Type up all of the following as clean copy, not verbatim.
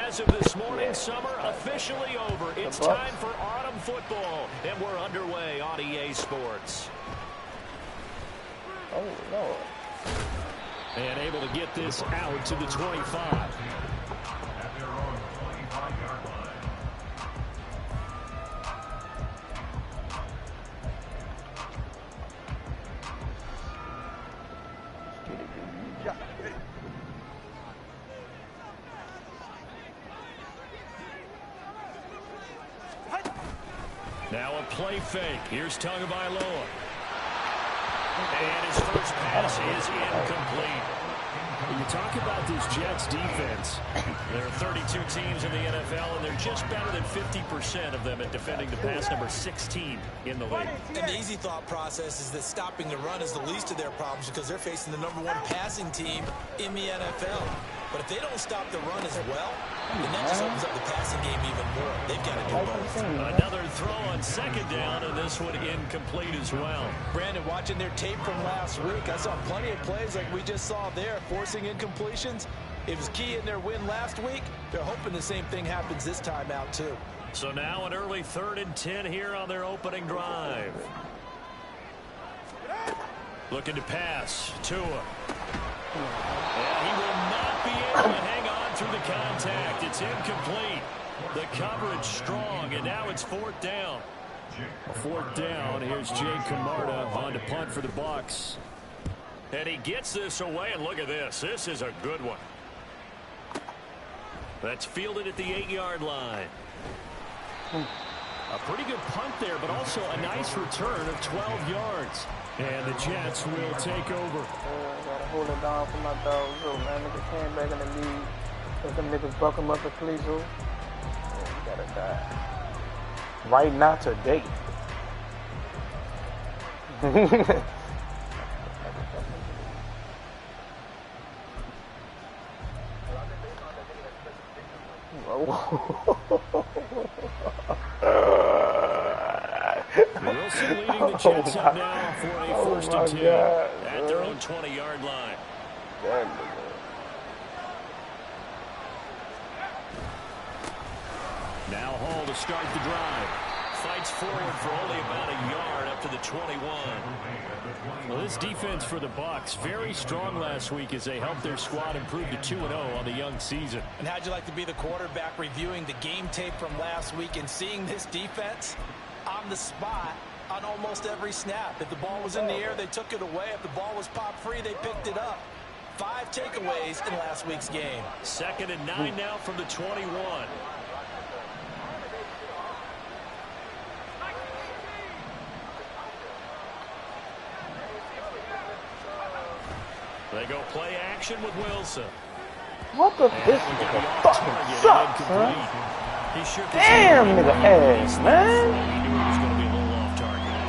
As of this morning, summer officially over. It's time for autumn football, and we're underway on EA Sports. Oh, no. And able to get this out to the 25. Now a play fake. Here's Tagovailoa. And his first pass is incomplete. When you talk about this Jets defense, there are 32 teams in the NFL, and they're just better than 50% of them at defending the pass, number 16 in the league. And the easy thought process is that stopping the run is the least of their problems because they're facing the #1 passing team in the NFL. But if they don't stop the run as well, then that just opens up the passing game even more. They've got to do both. Another throw on second down, and this one incomplete as well. Brandon, watching their tape from last week, I saw plenty of plays like we just saw there, forcing incompletions. It was key in their win last week. They're hoping the same thing happens this time out, too. So now an early 3rd and 10 here on their opening drive. Looking to pass. Tua. And he will not be able to hang on through the contact. It's incomplete. The coverage strong, and now it's 4th down. 4th down. Here's Jake Camarda on to punt for the Bucs. And he gets this away, and look at this. This is a good one. That's fielded at the 8-yard line. A pretty good punt there, but also a nice return of 12 yards. And the Jets will take over. Gotta hold it down for my dog, Joe, man. Niggas came back in the league. Let them niggas buck him up and please, Joe. You gotta die. Right now, today. Wilson leading the Jets up now for a 1st and 10 at their own 20-yard line. Now Hall to start the drive. Fights forward for only about a yard up to the 21. Well, this defense for the Bucs, very strong last week as they helped their squad improve to 2-0 on the young season. And how'd you like to be the quarterback reviewing the game tape from last week and seeing this defense on the spot on almost every snap? If the ball was in the air, they took it away. If the ball was popped free, they picked it up. 5 takeaways in last week's game. 2nd and 9 now from the 21. They go play action with Wilson. What the? This nigga fucking sucks, huh? Damn, nigga ass, man.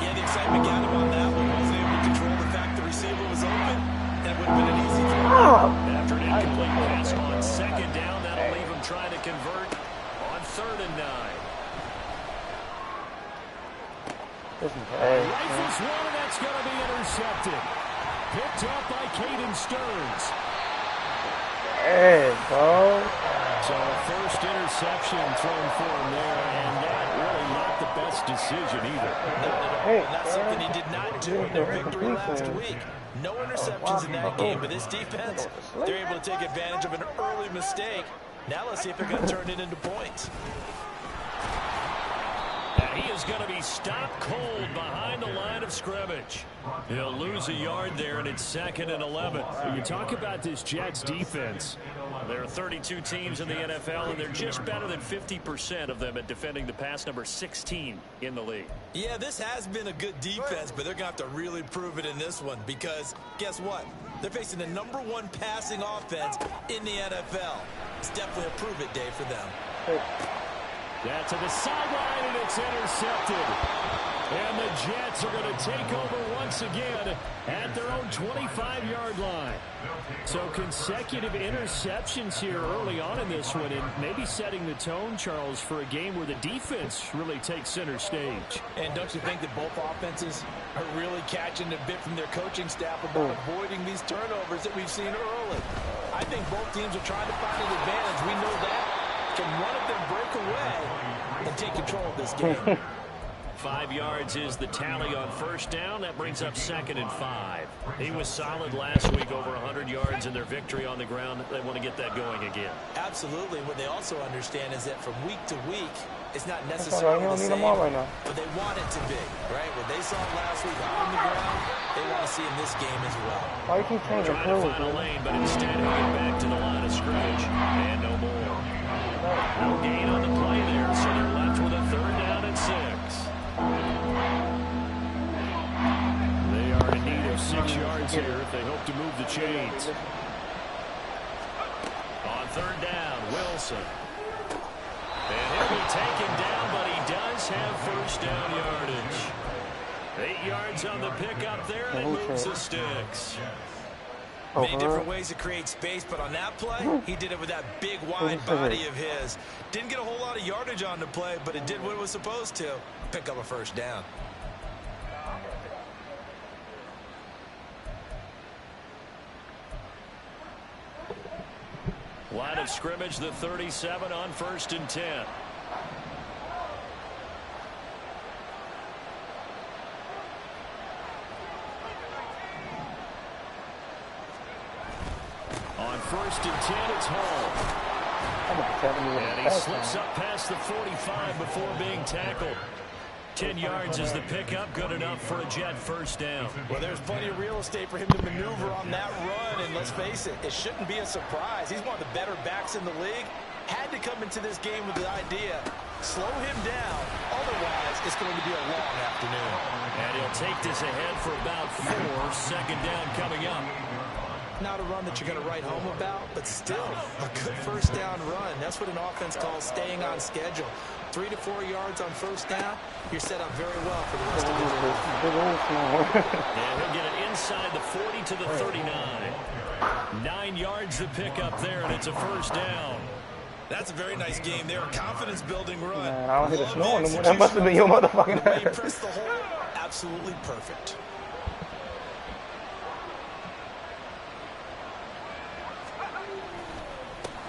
Yeah, the excitement got him on that one. Wasn't able to control the fact the receiver was open. That would have been an easy throw. After an incomplete pass on 2nd down, that'll leave him trying to convert on 3rd and 9. Rifles one, and that's going to be intercepted. Picked up by Caden Stearns. Hey, bro. So first interception thrown for him there, and that really not the best decision either. And that's something he did not do in their victory last week. No interceptions in that game, but this defense, they're able to take advantage of an early mistake. Now let's see if they're going to turn it into points. And he is going to be stopped cold behind the line of scrimmage. He'll lose a yard there, and it's 2nd and 11. When you talk about this Jets defense, there are 32 teams in the NFL, and they're just better than 50% of them at defending the pass, number 16 in the league. Yeah, this has been a good defense, but they're going to have to really prove it in this one because guess what? They're facing the #1 passing offense in the NFL. It's definitely a prove-it day for them. That's to the sideline, and it's intercepted. And the Jets are going to take over once again at their own 25-yard line. So consecutive interceptions here early on in this one, and maybe setting the tone, Charles, for a game where the defense really takes center stage. And don't you think that both offenses are really catching a bit from their coaching staff about avoiding these turnovers that we've seen early? I think both teams are trying to find an advantage. We know that. Can one of them break away and take control of this game? 5 yards is the tally on first down. That brings up 2nd and 5. He was solid last week, over 100 yards in their victory on the ground. They want to get that going again. Absolutely. What they also understand is that from week to week, it's not necessarily the same, but they want it to be, right? What they saw last week on the ground, they want to see in this game as well. Why you keep changing trying to find a lane, but instead he'll get back to the line of scrimmage. And no more. No gain on the play there, so they're left with a 3rd down and 6. They are in need of 6 yards here if they hope to move the chains. On 3rd down, Wilson. And he'll be taken down, but he does have first down yardage. 8 yards on the pickup there, and it moves the sticks. Many different ways to create space, but on that play, he did it with that big, wide body of his. Didn't get a whole lot of yardage on the play, but it did what it was supposed to. Pick up a first down. Line of scrimmage, the 37 on 1st and 10. On 1st and 10, it's Hall. And he slips up past the 45 before being tackled. 10 yards is the pickup, good enough for a Jet first down. Well, there's plenty of real estate for him to maneuver on that run, and let's face it, it shouldn't be a surprise. He's one of the better backs in the league. Had to come into this game with the idea, slow him down, otherwise it's going to be a long afternoon. And he'll take this ahead for about 4, 2nd down coming up. Not a run that you're going to write home about, but still a good first down run. That's what an offense calls staying on schedule. 3 to 4 yards on first down, you're set up very well for the rest of the game. And he'll get it inside the 40 to the 39. 9 yards to pick up there, and it's a first down. That's a very nice game there. A confidence-building run. Man, I don't hear the snow anymore. That must have been your motherfucking head. He pressed the hole. Absolutely perfect.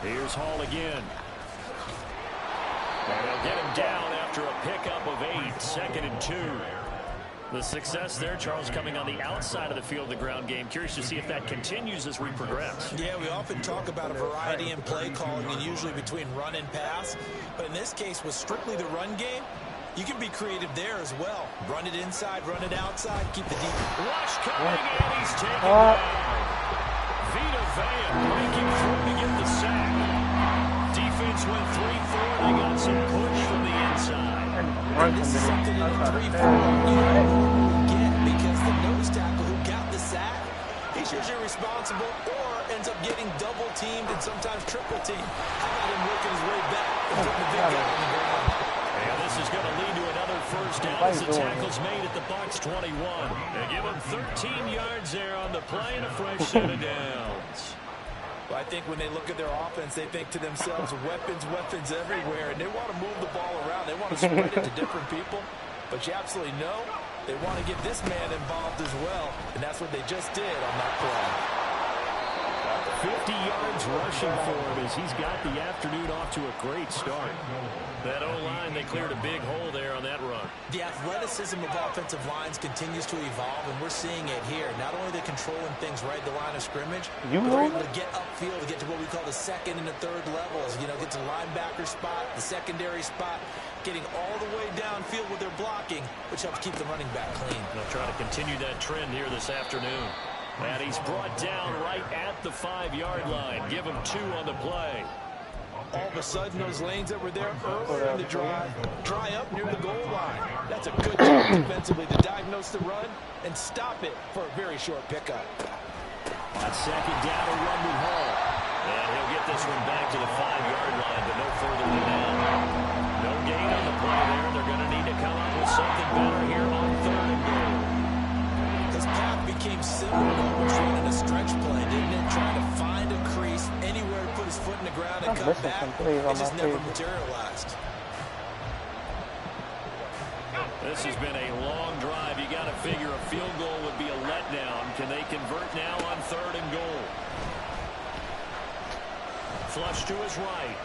Here's Hall again. And they'll get him down after a pickup of 8, 2nd and 2. The success there, Charles, coming on the outside of the field, the ground game. Curious to see if that continues as we progress. Yeah, we often talk about a variety in play calling and usually between run and pass. But in this case, with strictly the run game, you can be creative there as well. Run it inside, run it outside, keep the deep. Rush coming, and he's taken down. Vita Vea breaking through to get the sack. Defense went 3-4. They got some push from the inside. And this is something in 3-4 you don't get because the nose tackle who got the sack, he's usually responsible or ends up getting double teamed and sometimes triple teamed. How about him working his way back and putting the big guy on the ground? And this is going to lead to another first down as the tackle's made at the Bucs 21. They give him 13 yards there on the play and a fresh set of downs. Well, I think when they look at their offense, they think to themselves, weapons, weapons everywhere, and they want to move the ball around. They want to spread it to different people, but you absolutely know they want to get this man involved as well, and that's what they just did on that play. 50 yards rushing for him as he's got the afternoon off to a great start. That O-line, they cleared a big hole there on that run. The athleticism of offensive lines continues to evolve, and we're seeing it here. Not only are they controlling things right at the line of scrimmage, but they're able to get upfield to get to what we call the 2nd and the 3rd levels. You know, get to the linebacker spot, the secondary spot, getting all the way downfield with their blocking, which helps keep the running back clean. They'll try to continue that trend here this afternoon. And he's brought down right at the 5-yard line. Give him 2 on the play. All of a sudden, those lanes that were there earlier in the drive dry up near the goal line. That's a good job defensively to diagnose the run and stop it for a very short pickup. On 2nd down, a run with Hall. And he'll get this one back to the 5-yard line, but no further than that. No gain on the play there. They're going to need to come up with something better here on 3rd and goal. His path became similar to almost running a stretch play, didn't it? Trying to find a crease anywhere to put his foot in the ground and cut back. It just never materialized. This has been a long drive. You got to figure a field goal would be a letdown. Can they convert now on 3rd and goal? Flush to his right.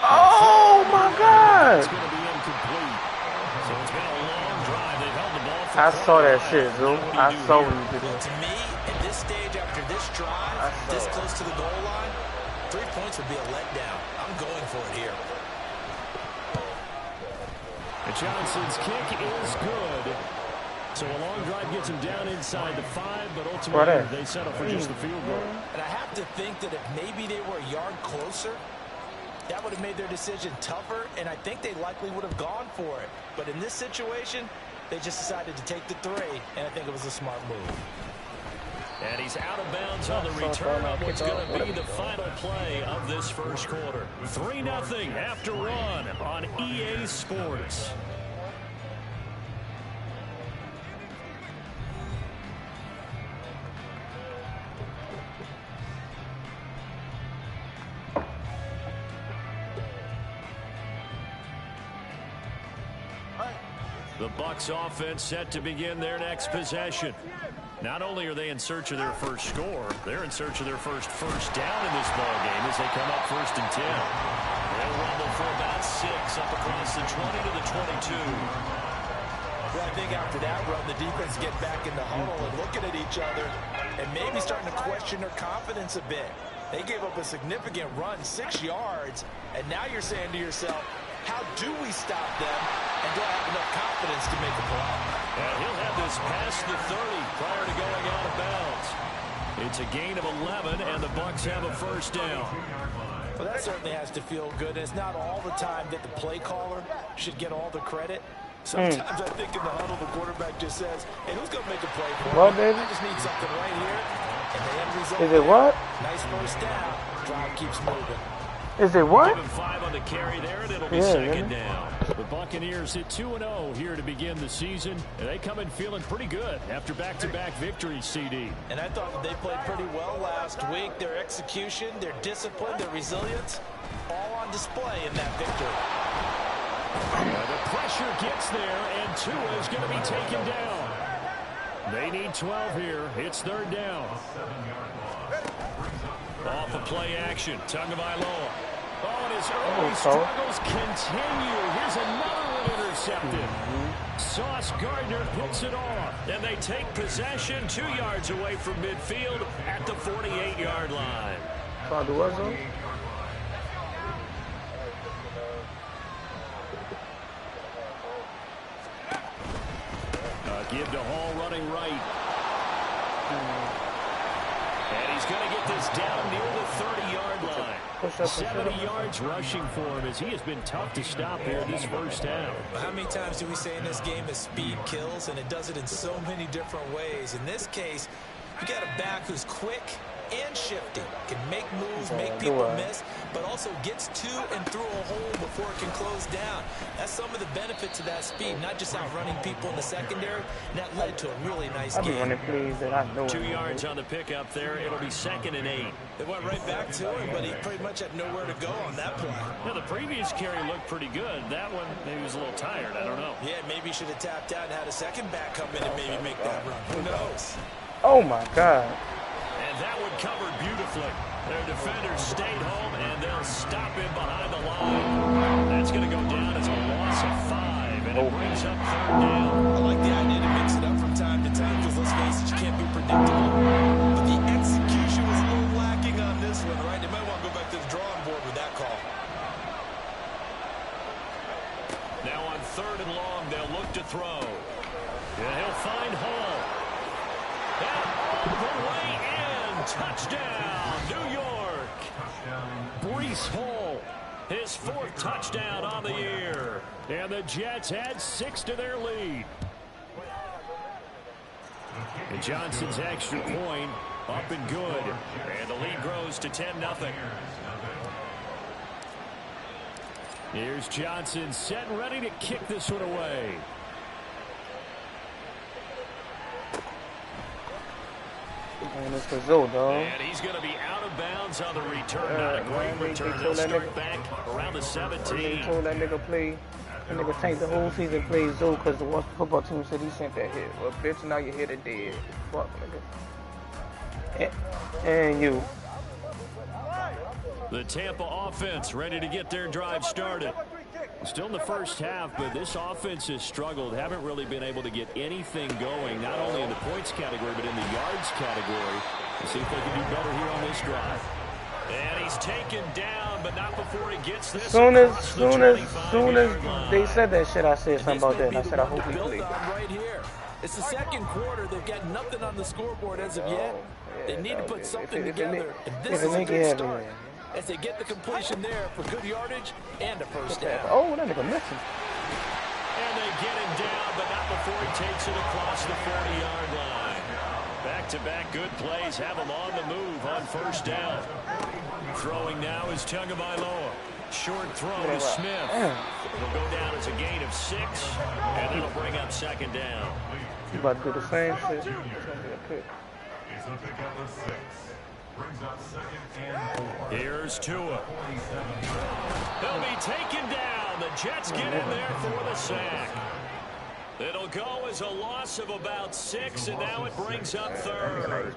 Oh my God! It's going to be incomplete. So it's been a long drive. They've held the ball for I saw that shit, Zoom. I saw what you did. To me, at this stage, after this drive, this close to the goal line, 3 points would be a letdown. I'm going for it here. And Johnson's kick is good. So a long drive gets him down inside the 5, but ultimately they settle for just the field goal. And I have to think that if maybe they were a yard closer, that would have made their decision tougher, and I think they likely would have gone for it. But in this situation, they just decided to take the 3, and I think it was a smart move. And he's out of bounds on the return on what's going to be the final play of this first quarter. 3-0 after 1 on EA Sports. The Bucs offense set to begin their next possession. Not only are they in search of their first score, they're in search of their first down in this ball game as they come up 1st and 10. They'll rumble for about 6 up across the 20 to the 22. Well, I think after that run, the defense get back in the huddle and looking at each other and maybe starting to question their confidence a bit. They gave up a significant run, 6 yards, and now you're saying to yourself, how do we stop them, and do I have enough confidence to make a play? And he'll have this past the 30 prior to going out of bounds. It's a gain of 11, and the Bucs have a 1st down. Well, that certainly has to feel good. It's not all the time that the play caller should get all the credit. Sometimes I think in the huddle, the quarterback just says, hey, who's going to make a play for me? Baby? I just need something right here. And the end result Is it what? Nice 1st down. Drive keeps moving. Is it what? Give him 5 on the carry there, and it'll be 2nd down. The Buccaneers hit 2-0 here to begin the season, and they come in feeling pretty good after back-to-back victories, CD. And I thought that they played pretty well last week. Their execution, their discipline, their resilience, all on display in that victory. The pressure gets there, and Tua is going to be taken down. They need 12 here. It's 3rd down. Off of play action, Tagovailoa. Oh, and his early struggles continue. Here's another one intercepted. Sauce Gardner picks it off, and they take possession 2 yards away from midfield at the 48-yard line. Give to Hall running right. And he's going to get this down near the 30-yard line. 70 yards rushing for him as he has been tough to stop here this first half. How many times do we say in this game that speed kills, and it does it in so many different ways? In this case, you got a back who's quick and shifty, can make moves, make people miss, but also gets to and through a hole before it can close down. That's some of the benefits of that speed, not just outrunning people in the secondary, and that led to a really nice game. 2 yards on the pickup there. It'll be 2nd and 8. They went right back to him, but he pretty much had nowhere to go on that play. Yeah, the previous carry looked pretty good. That one, maybe was a little tired. I don't know. Yeah, maybe he should have tapped out and had a second back come in and maybe make that run. Who knows? Oh, my God. And that one covered beautifully. Their defenders stayed home, and they'll stop him behind the line. That's going to go down as a loss of 5, and it brings up 3rd down. I like the idea to mix it up from time to time, because let's face it, you can't be predictable. But the execution was a little lacking on this one, right? They might want to go back to the drawing board with that call. Now on 3rd and long, they'll look to throw. And he'll find Hall. And all the way in. Touchdown, New York. Breece Hall, his 4th touchdown on the year. And the Jets add 6 to their lead. And Johnson's extra point up and good. And the lead grows to 10-0. Here's Johnson set and ready to kick this one away. And it's Brazil, dog. And he's going to be out of bounds on the return. Not a great return. They'll start back around the 17. They told that nigga play. That nigga tanked the whole season play Zoo because the Washington football team said he sent that hit. Well, bitch, now your hit a dead. Fuck, nigga. And you. The Tampa offense ready to get their drive started. Still in the first half, but this offense has struggled. Haven't really been able to get anything going, not only in the points category, but in the yards category. We'll see if they can do better here on this drive. And he's taken down, but not before he gets this. Soon as they said that shit, I said something about that. And I said, I hope he plays. Right here. It's the second quarter. They've got nothing on the scoreboard as of yet. They need to put something together. And this is a good start as they get the completion there for good yardage and a first down. Oh, that nigga missing. And they get him down, but not before he takes it across the 40-yard line. Back-to-back good plays have him on the move on first down. Throwing now is Tagovailoa. Short throw to Smith. It'll go down as a gain of 6, and that'll bring up second down. He's about to do the same shit. It's a pick up of 6. Brings up second and 4. Here's Tua. He'll be taken down. The Jets get in there for the sack. It'll go as a loss of about 6, and now it brings up third.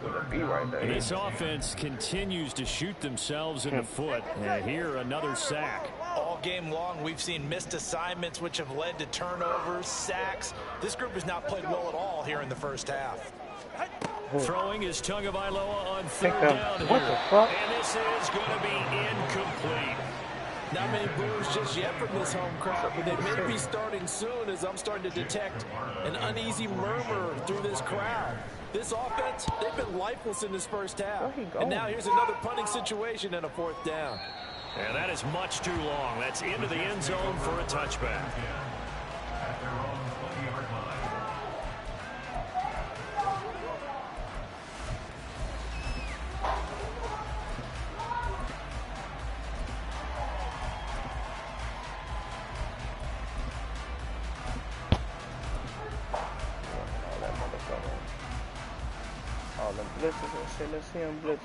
This offense continues to shoot themselves in the foot. And here, another sack. All game long, we've seen missed assignments, which have led to turnovers, sacks. This group has not played well at all here in the first half. Throwing is Tagovailoa on third down what here. The fuck? And this is going to be incomplete. Not many boos just yet from this home crowd, but they may be starting soon as I'm starting to detect an uneasy murmur through this crowd. This offense, they've been lifeless in this first half. And now here's another punting situation and a fourth down. And that is much too long. That's into the end zone for a touchback. At their own 20-yard line. Let's see him blitz.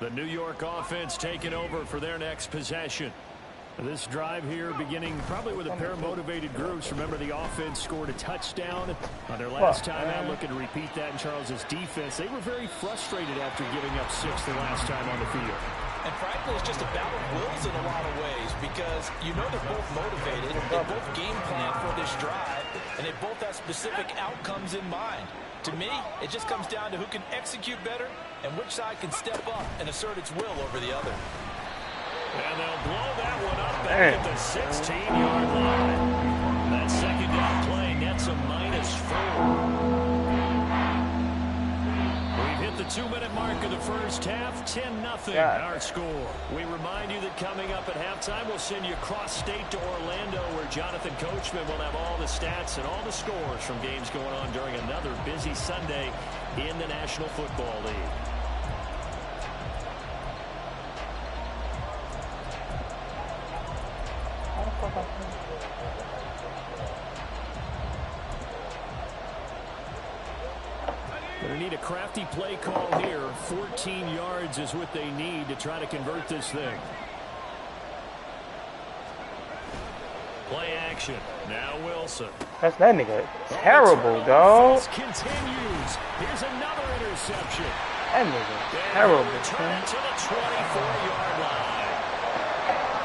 The New York offense taking over for their next possession. This drive here beginning probably with a pair of motivated groups. Remember, the offense scored a touchdown on their last time out. Looking to repeat that in Charles's defense. They were very frustrated after giving up 6 the last time on the field. And frankly, it's just a battle of wills in a lot of ways because you know they're both motivated. They both game plan for this drive, and they both have specific outcomes in mind. To me, it just comes down to who can execute better and which side can step up and assert its will over the other. And they'll blow that one up back at the 16-yard line. That second down play nets a -4. We've hit the 2-minute mark of the first half. 10-0 our score. We remind you that coming up at halftime, we'll send you cross-state to Orlando, where Jonathan Coachman will have all the stats and all the scores from games going on during another busy Sunday in the National Football League. They need a crafty play call here. 14 yards is what they need to try to convert this thing. Play action. Now Wilson. That's that nigga. Terrible, dog. Continues. Here's another interception. That nigga terrible. Return to the 24-yard line.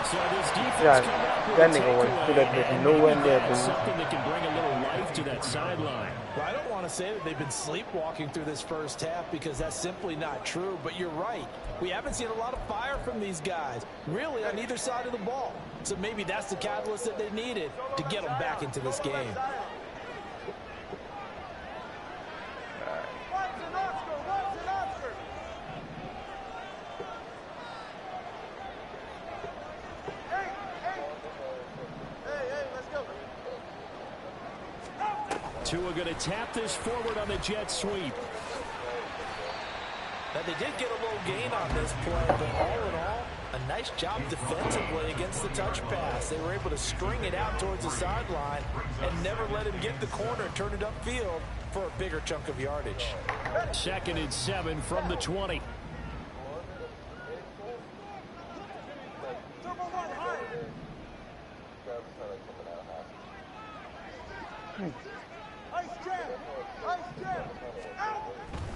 So this defense coming up with that nigga went through that bitch nowhere near, dude. Something that can bring a little life to that sideline. Well, I don't want to say that they've been sleepwalking through this first half because that's simply not true, but you're right. We haven't seen a lot of fire from these guys, really, on either side of the ball. So maybe that's the catalyst that they needed to get them back into this game. Tua going to tap this forward on the jet sweep. Now, they did get a little gain on this play, but all in all, a nice job defensively against the touch pass. They were able to string it out towards the sideline and never let him get the corner and turn it upfield for a bigger chunk of yardage. 2nd and 7 from the 20.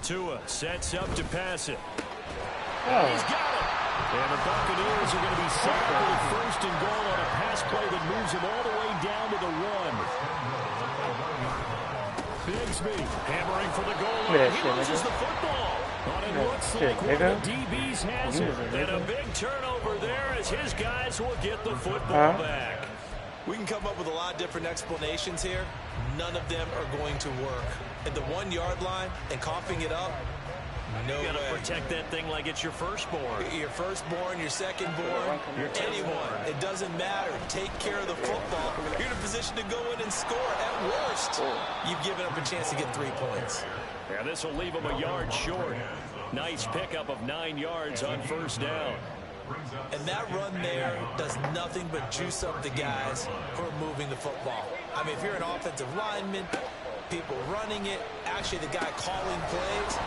Tua sets up to pass it. He's got it. And the Buccaneers are going to be set up with first and goal on a pass play that moves them all the way down to the 1. Bigsby hammering for the goal line. He loses the football. But it looks like one of the DBs has it. And a big turnover there as his guys will get the football back. We can come up with a lot of different explanations here. None of them are going to work. At the 1 yard line and coughing it up, no way. You gotta protect that thing like it's your firstborn. Your firstborn, your secondborn, anyone. It doesn't matter. Take care of the football. You're in a position to go in and score. At worst, you've given up a chance to get 3 points. Yeah, this will leave them a yard short. Nice pickup of 9 yards on first down. And that run there does nothing but juice up the guys who are moving the football. I mean, if you're an offensive lineman, people running it, actually the guy calling plays,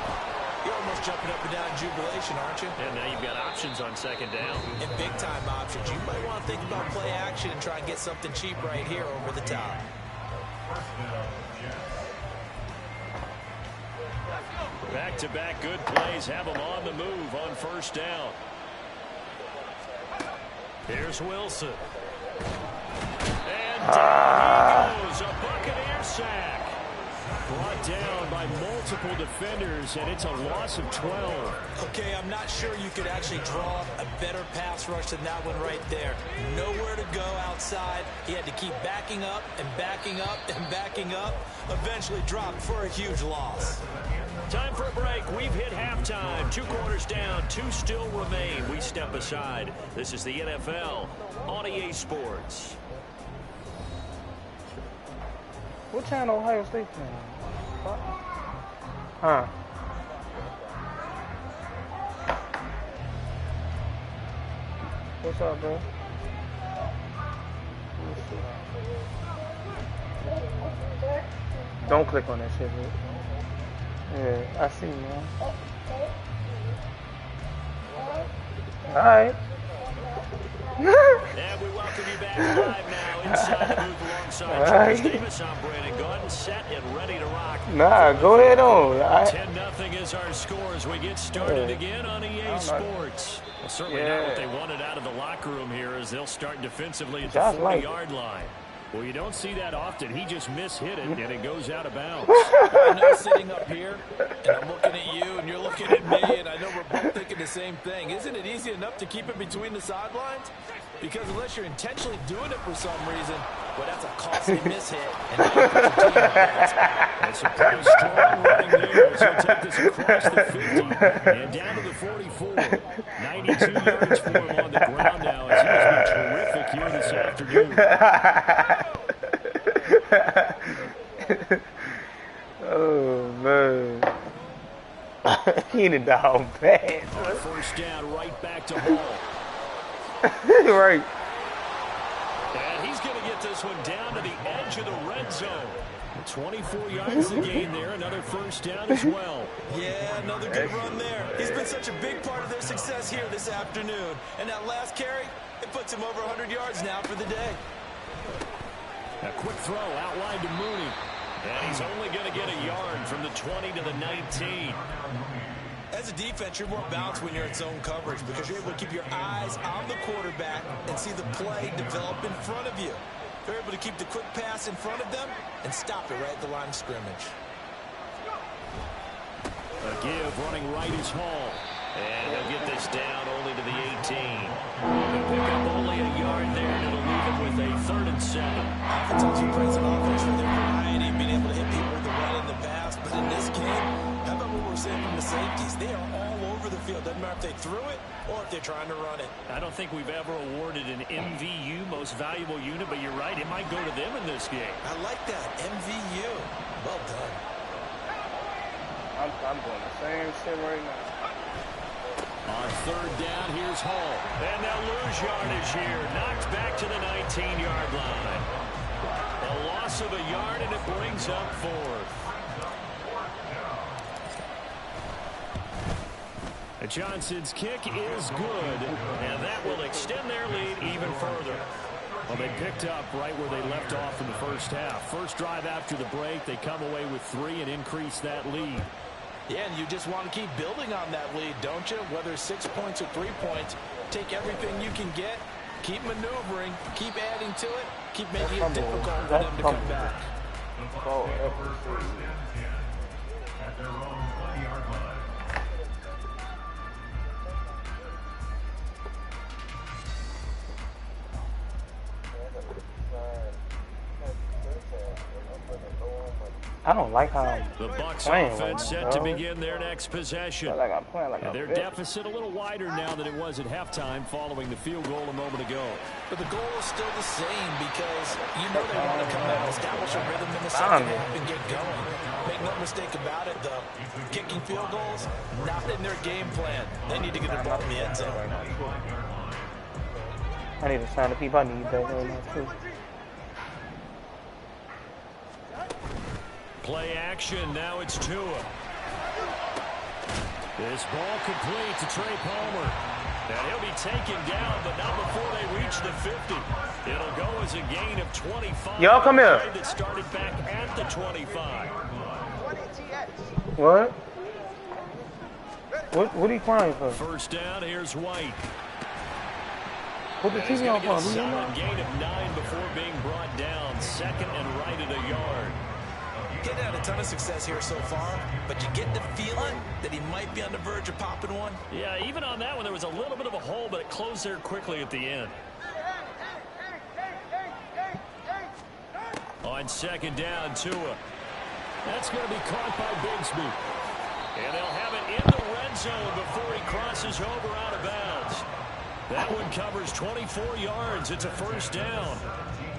you're almost jumping up and down in jubilation, aren't you? And now you've got options on second down. And big-time options. You might want to think about play action and try and get something cheap right here over the top. Back-to-back good plays have them on the move on first down. Here's Wilson. And down he goes. A Buccaneer sack. Brought down by multiple defenders, and it's a loss of 12. Okay, I'm not sure you could actually draw a better pass rush than that one right there. Nowhere to go outside. He had to keep backing up and backing up and backing up. Eventually dropped for a huge loss. Time for a break. We've hit halftime. 2 quarters down. 2 still remain. We step aside. This is the NFL on EA Sports. What channel Ohio State playing? Huh? What's up, bro? Don't click on that shit, bro. Yeah, I see, man. Alright. And we welcome you back live now inside the booth alongside Charles Davis. I'm Brandon Gordon, set and ready to rock. Nah, go ahead on. 10-0 is our score as we get started again on EA Sports. Well, certainly not what they wanted out of the locker room here as they'll start defensively at the 40-yard line. Well, you don't see that often. He just mishit it, and it goes out of bounds. I know sitting up here, and I'm looking at you, and you're looking at me, and I know we're both thinking the same thing. Isn't it easy enough to keep it between the sidelines? Because unless you're intentionally doing it for some reason, well, that's a costly mishit, and now you put your team on balance. That's a pretty strong running there. So take this across the 50 and down to the 44. 92 yards for him on the ground now as he's been terrific here this afternoon. Oh, man. Keenan down bad. First down, right back to Hall. Right. And he's going to get this one down to the edge of the red zone. 24 yards to gain there. Another first down as well. Yeah, another good run there. He's been such a big part of their success here this afternoon. And that last carry, it puts him over 100 yards now for the day. A quick throw outlined to Mooney. And he's only going to get a yard from the 20 to the 19. As a defense, you're more balanced when you're in zone coverage because you're able to keep your eyes on the quarterback and see the play develop in front of you. You're able to keep the quick pass in front of them and stop it right at the line of scrimmage. A give running right is Hall. And he'll get this down only to the 18. He'll pick up only a yard there, and it'll leave him with a 3rd and 7. Oftentimes you praise an offense for their variety and being able to hit people with the run and the pass. But in this game, how about what we're seeing from the safeties? They are all over the field. Doesn't matter if they threw it or if they're trying to run it. I don't think we've ever awarded an MVU, most valuable unit, but you're right. It might go to them in this game. I like that. MVU. Well done. I'm doing the same shit right now. On 3rd down, here's Hall. And they'll lose yardage here. Knocked back to the 19-yard line. A loss of a yard, and it brings up 4th. Johnson's kick is good, and that will extend their lead even further. Well, they picked up right where they left off in the first half. First drive after the break, they come away with 3 and increase that lead. Yeah, and you just want to keep building on that lead, don't you? Whether it's 6 points or 3 points, take everything you can get, keep maneuvering, keep adding to it, keep making it difficult for them to come back. At their own 20-yard line. I don't like how the Bucs playing offense set to begin their next possession. like I'm playing like Their deficit a little wider now than it was at halftime following the field goal a moment ago. But the goal is still the same because you know they want to come out, establish a rhythm in the second half and get going. Make no mistake about it, though. Kicking field goals, not in their game plan. They need to get the ball in the end zone. I need to sign the people I need that right now, too. Play action, now it's Tua. This ball complete to Trey Palmer. And he'll be taken down, but not before they reach the 50. It'll go as a gain of 25. Y'all come here. That started back at the 25. What? What are you crying for? First down, here's White. Put the He's TV going on to get a for him. solid gain of 9 before being brought down. Second and right at a yard. Getting had a ton of success here so far, but you get the feeling that he might be on the verge of popping one. Yeah, even on that one, there was a little bit of a hole, but it closed there quickly at the end. On second down, Tua. That's going to be caught by Bigsby. And they'll have it in the red zone before he crosses over out of bounds. That one covers 24 yards. It's a first down.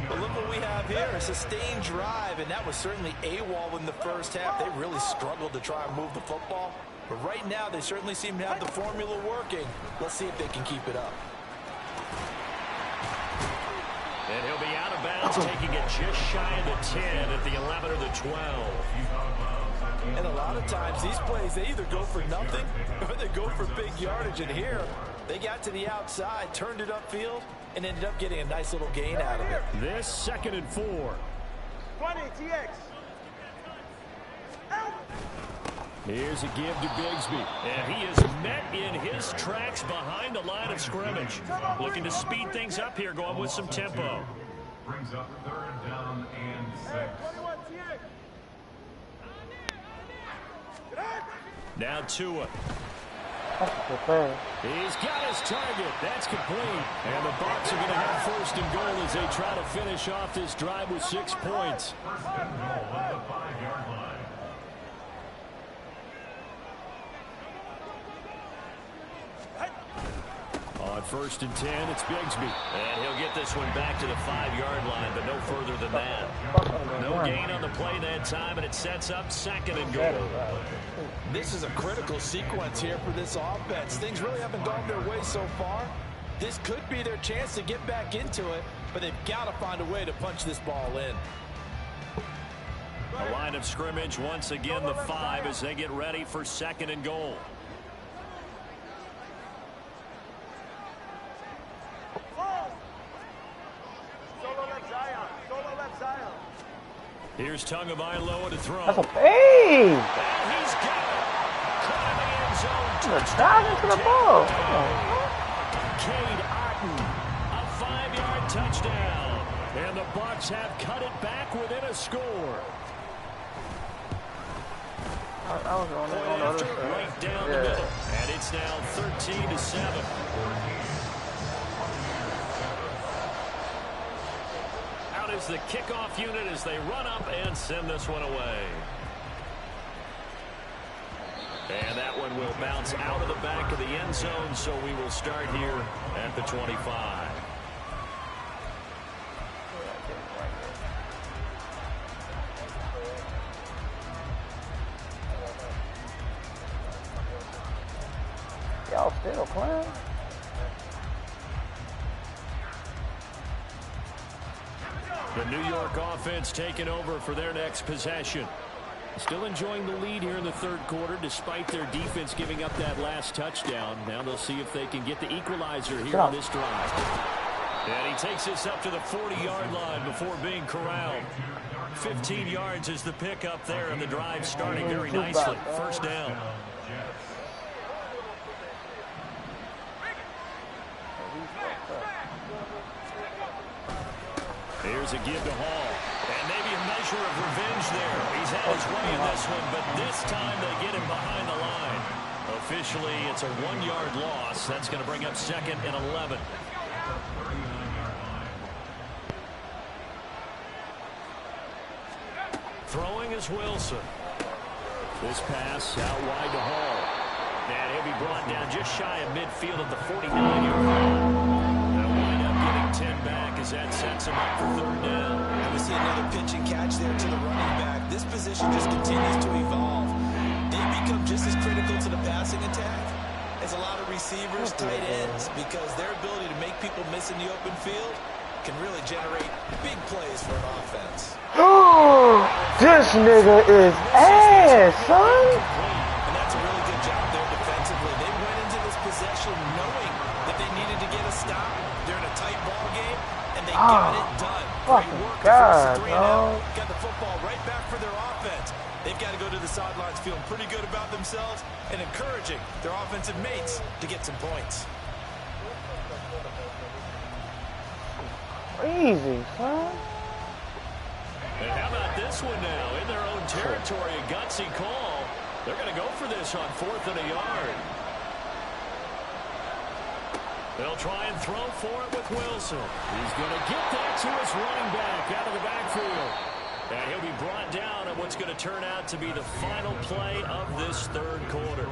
But look what we have here, a sustained drive, and that was certainly AWOL in the first half. They really struggled to try and move the football. But right now, they certainly seem to have the formula working. Let's see if they can keep it up. And he'll be out of bounds, taking it just shy of the 10 at the 11 or the 12. And a lot of times, these plays, they either go for nothing or they go for big yardage. And here, they got to the outside, turned it upfield, and ended up getting a nice little gain out of it. This second and 4. 20 TX. Here's a give to Bigsby. And he is met in his tracks behind the line of scrimmage. Looking to speed things up here, going with some tempo. Brings up third down and 6. Now Tua. He's got his target. That's complete. And the Bucs are going to have first and goal as they try to finish off this drive with 6 points. First and goal at the 5-yard line. On first and 10, it's Bigsby. And he'll get this one back to the 5-yard line, but no further than that. No gain on the play that time, and it sets up second and goal. This is a critical sequence here for this offense. Things really haven't gone their way so far. This could be their chance to get back into it, but they've got to find a way to punch this ball in. A line of scrimmage, once again, the 5 as they get ready for second and goal. Here's Tagovailoa to throw. That's a hey! And he's got it. Caught in the end zone. Dive into the ball. Cade Otton, a 5-yard touchdown. And the Bucs have cut it back within a score. I was on the other side. Right down the middle. And it's now 13-7. Is the kickoff unit as they run up and send this one away. And that one will bounce out of the back of the end zone, so we will start here at the 25. Y'all still playing? The New York offense taking over for their next possession. Still enjoying the lead here in the third quarter despite their defense giving up that last touchdown. Now they'll see if they can get the equalizer here on this drive. And he takes this up to the 40-yard line before being corralled. 15 yards is the pickup there, and the drive starting very nicely. First down. Here's a give to Hall. And maybe a measure of revenge there. He's had his way in this one, but this time they get him behind the line. Officially, it's a 1-yard loss. That's going to bring up 2nd and 11. Throwing is Wilson. This pass out wide to Hall. And he'll be brought down just shy of midfield at the 49-yard line. They'll wind up getting 10 back as that sets him up for 3rd down. And we see another pitch and catch there to the running back. This position just continues to evolve. They become just as critical to the passing attack as a lot of receivers, tight ends, because their ability to make people miss in the open field can really generate big plays for an offense. This nigga is ass, son. And that's a really good job there defensively. They went into this possession knowing that they needed to get a stop. They're in a tight ball game, and they got it done. Great work. God, got the football right back for their offense. They've got to go to the sidelines feeling pretty good about themselves and encouraging their offensive mates to get some points. Crazy, son. And how about this one now? In their own territory, a gutsy call. They're going to go for this on 4th and a yard. They'll try and throw for it with Wilson. He's going to get that to his running back out of the backfield. And he'll be brought down at what's going to turn out to be the final play of this 3rd quarter.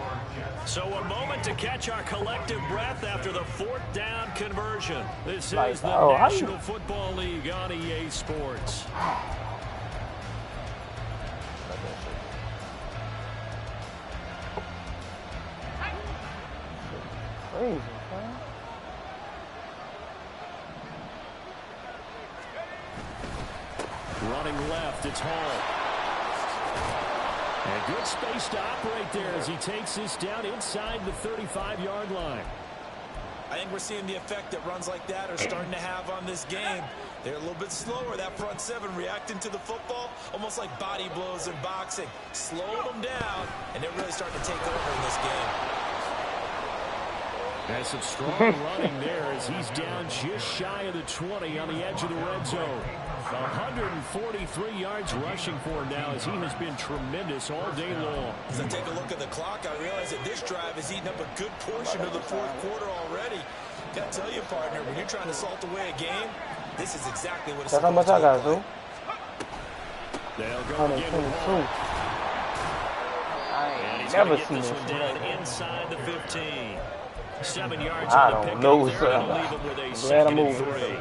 So a moment to catch our collective breath after the 4th down conversion. This is the National Football League on EA Sports. Crazy, man. Running left, it's Hall. And good space to operate there as he takes this down inside the 35-yard line. I think we're seeing the effect that runs like that are starting to have on this game. They're a little bit slower, that front 7 reacting to the football, almost like body blows in boxing. Slowing them down, and they're really starting to take over in this game. Has some strong running there as he's down just shy of the 20 on the edge of the red zone. 143 yards rushing for him now as he has been tremendous all day long. As I take a look at the clock, I realize that this drive has eaten up a good portion of the 4th quarter already. Got to tell you, partner, when you're trying to salt away a game, this is exactly what it's supposed to look like. They'll go again with Hall. And he's Never going to get this one down inside the 15. 7 yards I on the don't pickup know, there. sir. It'll leave him with a Glad I'm 2nd and moving. 3.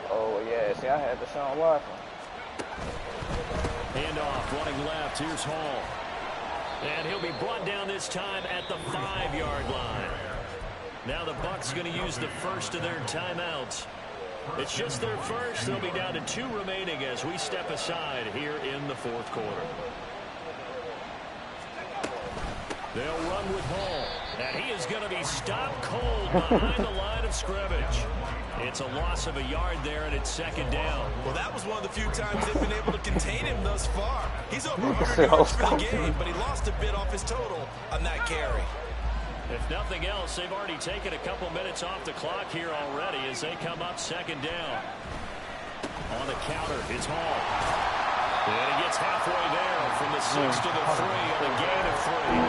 Oh, yeah. See, I had to sound watching. Handoff, running left. Here's Hall. And he'll be brought down this time at the 5-yard line. Now the Bucs going to use the first of their timeouts. It's just their first. They'll be down to 2 remaining as we step aside here in the 4th quarter. They'll run with Hall. And he is going to be stopped cold behind the line of scrimmage. It's a loss of a yard there, and it's 2nd down. Well, that was one of the few times they've been able to contain him thus far. He's over 100 yards for the game, but he lost a bit off his total on that carry. If nothing else, they've already taken a couple minutes off the clock here already as they come up 2nd down. On the counter, it's Hall. And he gets halfway there from the 6 to the 3 on a gain of 3.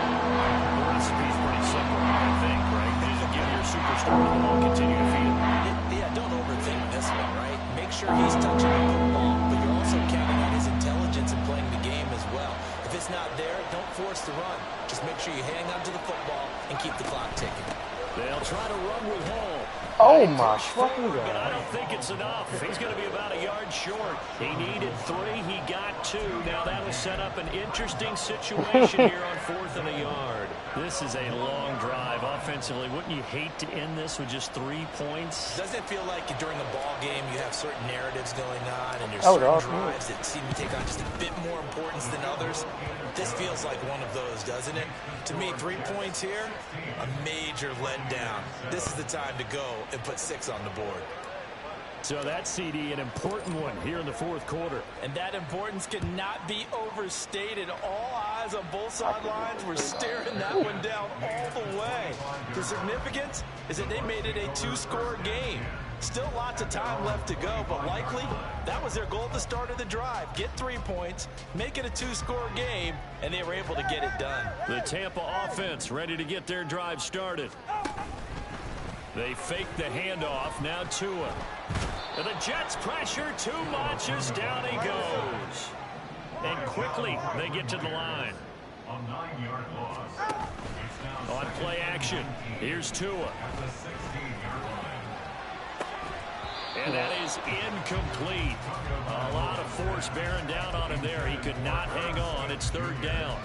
The recipe's pretty simple, I think, right? They just give your superstar the ball, continue to feed him. Yeah, don't overthink this one, right? Make sure he's touching the football, but you're also counting on his intelligence in playing the game as well. If it's not there, don't force the run. Just make sure you hang on to the football and keep the clock ticking. They'll try to run with Hall. Oh, my fucking But I God. don't think it's enough. He's going to be about a yard short. He needed 3. He got 2. Now that will set up an interesting situation here on 4th and a yard. This is a long drive offensively. Wouldn't you hate to end this with just 3 points? Doesn't it feel like during a ball game you have certain narratives going on, and there's Oh, certain awesome. drives that seem to take on just a bit more importance than others. This feels like one of those, doesn't it? To me, 3 points here, a major letdown. This is the time to go and put 6 on the board. So that CD, an important one here in the fourth quarter. And that importance cannot be overstated. All eyes on both sidelines were staring that one down all the way. The significance is that they made it a 2-score game. Still lots of time left to go, but likely that was their goal at the start of the drive. Get 3 points, make it a 2-score game, and they were able to get it done. The Tampa offense ready to get their drive started. They fake the handoff. Now Tua. And the Jets pressure too much as down he goes. And quickly they get to the line. A 9-yard loss. On play action, here's Tua. At the 16-yard line. And that is incomplete. A lot of force bearing down on him there. He could not hang on. It's third down.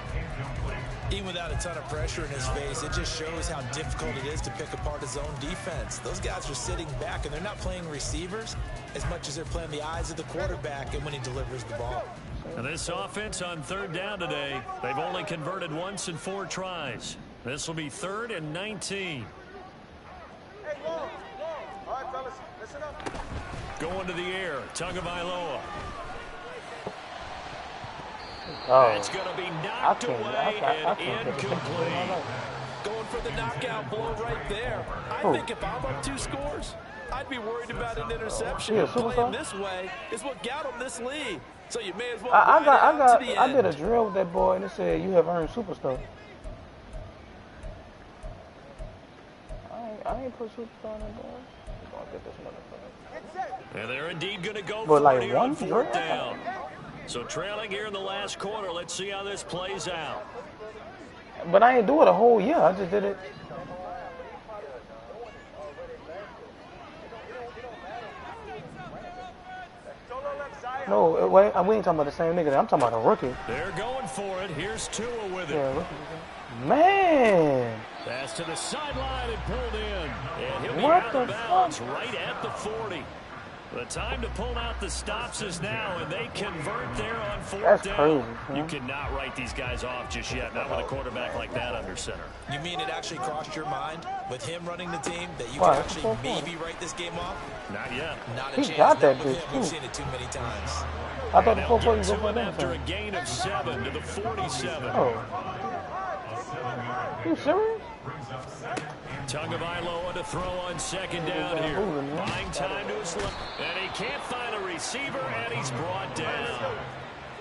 Even without a ton of pressure in his face, it just shows how difficult it is to pick apart his own defense. Those guys are sitting back, and they're not playing receivers as much as they're playing the eyes of the quarterback and when he delivers the ball. And this offense on third down today, they've only converted once in 4 tries. This will be 3rd and 19. Hey, whoa. All right, fellas, listen up. Going to the air, Tagovailoa. Oh, It's going to be knocked away and incomplete. Going for the knockout blow right there. I think if I'm up 2 scores, I'd be worried about an interception. Yeah, Playing this way is what got him this lead. So you may as well I did a drill with that boy, and it said you have earned superstar. I ain't put superstar in that boy. We're gonna get this motherfucker. Get set. And they're indeed going to go But for like it here on one 4th drill? down. So trailing here in the last quarter. Let's see how this plays out. But I ain't do it a whole year. I just did it. Solo left side. No, wait, we ain't talking about the same nigga. I'm talking about a rookie. They're going for it. Here's Tua with it. Yeah, rookie. Man. Pass to the sideline and pulled in. And he'll be What out of the bounds fuck? right at the 40. The time to pull out the stops is now, and they convert there on 4th That's down. crazy, man. You cannot write these guys off just yet, not with a quarterback like that under center. You mean it actually crossed your mind with him running the team that you Why? can actually maybe write this game off? Not yet. Not a He chance. got that Not with bitch, him. We've too. seen it too many times. I thought And the they'll 4 get was to going it for after a them. gain of 7 to the 47. Oh. You serious? Tagovailoa to throw on 2nd down here. Buying time to his left. And he can't find a receiver, and he's brought down.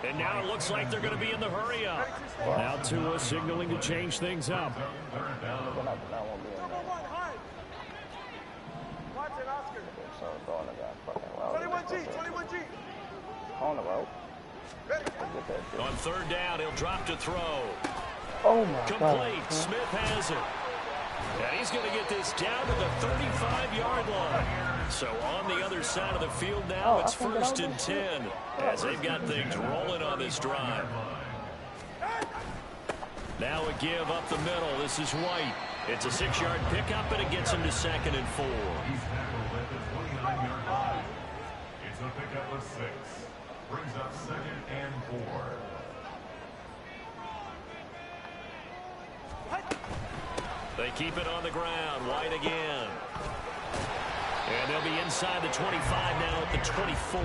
And now it looks like they're going to be in the hurry up. Now Tua signaling to change things up. Number 1, high. Watson, Oscar. 21G, 21G. On the road. Ready. On 3rd down, he'll drop to throw. Oh my Complete. God. Smith has it. And he's going to get this down to the 35-yard line. So on the other side of the field now, it's 1st and 10 as they've got things rolling on this drive. Now a give up the middle. This is White. It's a 6-yard pickup, and it gets him to 2nd and 4. He's tackled at the 29-yard line. It's a pickup of 6. Brings up 2nd and 4. They keep it on the ground. White again. And they'll be inside the 25 now at the 24.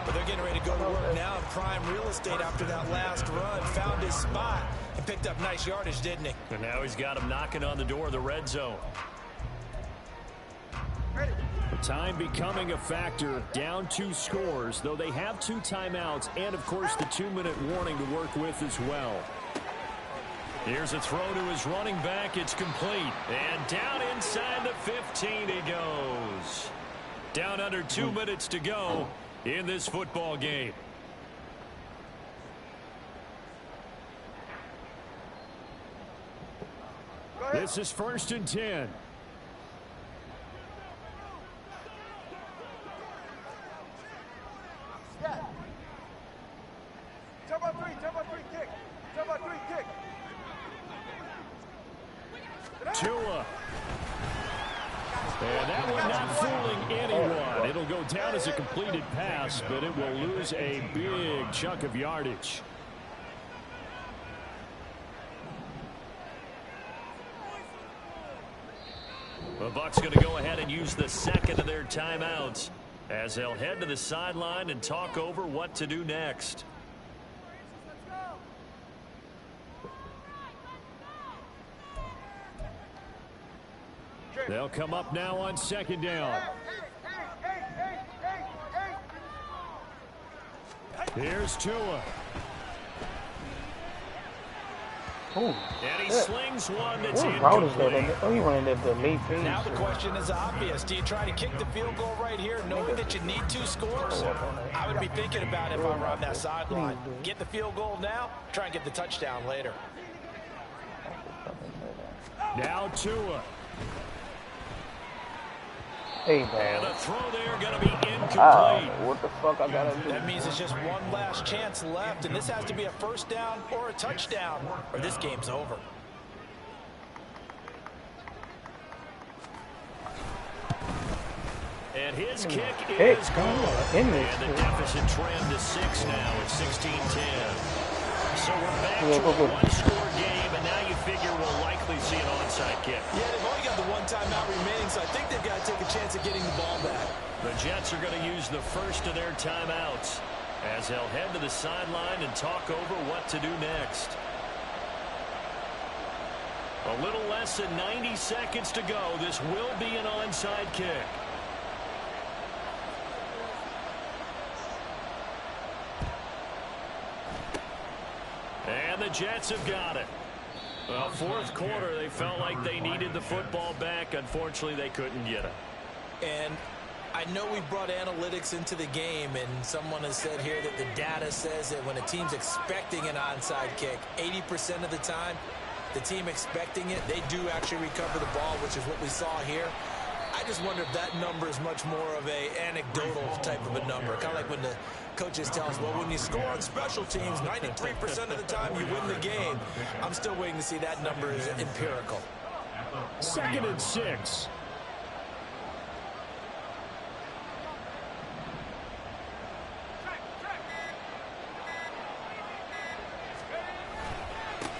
But they're getting ready to go to work now in prime real estate after that last run. Found his spot and picked up nice yardage, didn't he? And now he's got him knocking on the door of the red zone. Ready. Time becoming a factor. Down 2 scores, though they have 2 timeouts and, of course, the 2-minute warning to work with as well. Here's a throw to his running back. It's complete. And down inside the 15 he goes. Down under 2 minutes to go in this football game. This is 1st and 10. Yeah. Jump on 3, kick. Jump on 3, kick. Tua. And that one not fooling anyone. It'll go down as a completed pass, but it will lose a big chunk of yardage. The Bucs going to go ahead and use the second of their timeouts as they'll head to the sideline and talk over what to do next. They'll come up now on second down. Here's Tua. Oh, and he slings one that's incomplete. Oh, he running that delete page. Now the question is obvious. Do you try to kick the field goal right here, knowing that you need 2 scores? I would be thinking about it if I were on that sideline. Get the field goal now, try and get the touchdown later. Now Tua. Hey, and the throw there going to be incomplete. What the fuck I gotta do? That means it's just one last chance left, and this has to be a first down or a touchdown, or this game's over. And his kick is good. And the deficit trimmed to 6 now at 16-10. So we're back to a one-score game, and now you figure we'll likely see an onside kick. Yeah, they've only got the one timeout remaining, so I think they've got to take a chance at getting the ball back. The Jets are going to use the first of their timeouts as they'll head to the sideline and talk over what to do next. A little less than 90 seconds to go. This will be an onside kick. And the Jets have got it. Well, fourth quarter, they felt like they needed the football back. Unfortunately, they couldn't get it. And I know we brought analytics into the game, and someone has said here that the data says that when a team's expecting an onside kick, 80% of the time, the team expecting it, they do actually recover the ball, which is what we saw here. I just wonder if that number is much more of a anecdotal type of a number. Kind of like when the coaches tell us, well, when you score on special teams, 93% of the time you win the game. I'm still waiting to see that number is empirical. 2nd and 6.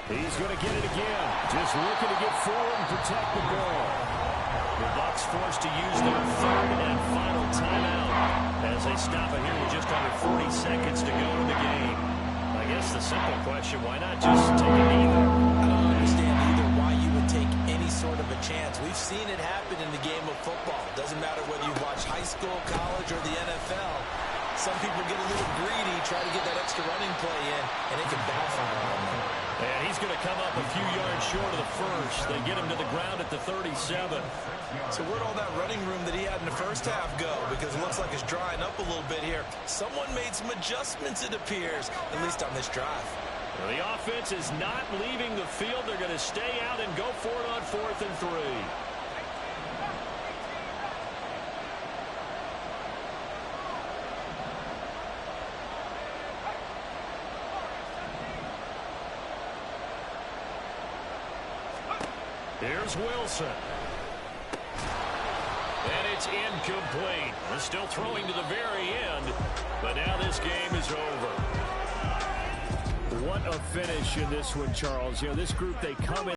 He's going to get it again. Just looking to get forward and protect the ball. The Bucs forced to use their 3rd and final timeout as they stop it here with just under 40 seconds to go in the game. I guess the simple question, why not just take it either? I don't understand either why you would take any sort of a chance. We've seen it happen in the game of football. Doesn't matter whether you watch high school, college, or the NFL. Some people get a little greedy, try to get that extra running play in, and it can backfire on them. And he's going to come up a few yards short of the first. They get him to the ground at the 37. So where'd all that running room that he had in the first half go? Because it looks like it's drying up a little bit here. Someone made some adjustments, it appears, at least on this drive. Well, the offense is not leaving the field. They're going to stay out and go for it on 4th and 3. Here's Wilson. And it's incomplete. We're still throwing to the very end, but now this game is over. What a finish in this one, Charles. You know, this group, they come in.